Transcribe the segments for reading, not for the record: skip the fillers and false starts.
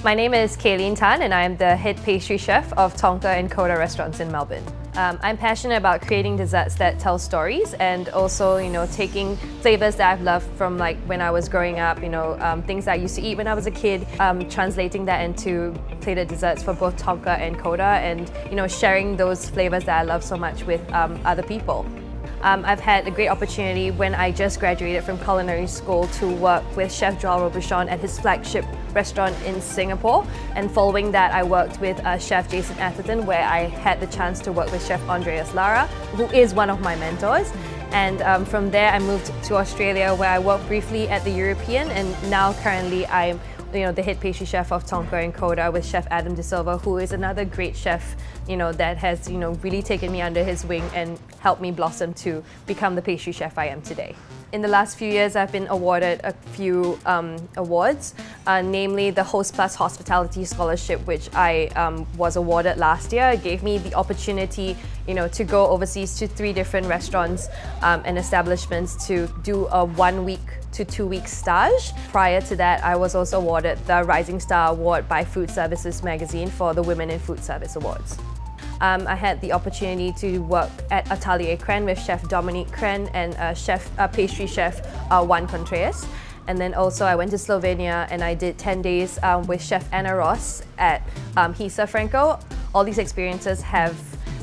My name is Kay-Lene Tan and I'm the head pastry chef of Tonka and Coda Restaurants in Melbourne. I'm passionate about creating desserts that tell stories and also, taking flavors that I've loved from like when I was growing up, things that I used to eat when I was a kid, translating that into plated desserts for both Tonka and Coda and, sharing those flavors that I love so much with other people. I've had a great opportunity when I just graduated from culinary school to work with Chef Joel Robuchon at his flagship restaurant in Singapore. And following that, I worked with Chef Jason Atherton, where I had the chance to work with Chef Andreas Lara, who is one of my mentors. And from there, I moved to Australia, where I worked briefly at the European, and now currently I'm the head pastry chef of Tonka and Coda with Chef Adam De Silva, who is another great chef, that has, really taken me under his wing and helped me blossom to become the pastry chef I am today. In the last few years, I've been awarded a few awards, namely the Host Plus Hospitality Scholarship, which I was awarded last year. It gave me the opportunity, to go overseas to 3 different restaurants and establishments to do a 1-week to 2-week stage. Prior to that, I was also awarded the Rising Star Award by Food Services magazine for the Women in Food Service Awards. I had the opportunity to work at Atelier Cren with Chef Dominique Cren and pastry chef Juan Contreras. And then also I went to Slovenia and I did 10 days with Chef Anna Ross at Hisa Franco. All these experiences have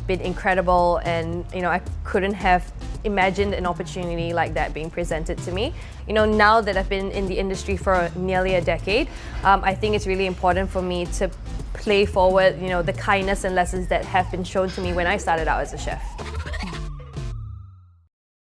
been incredible, and I couldn't have imagined an opportunity like that being presented to me. Now that I've been in the industry for nearly a decade, I think it's really important for me to play forward, the kindness and lessons that have been shown to me when I started out as a chef.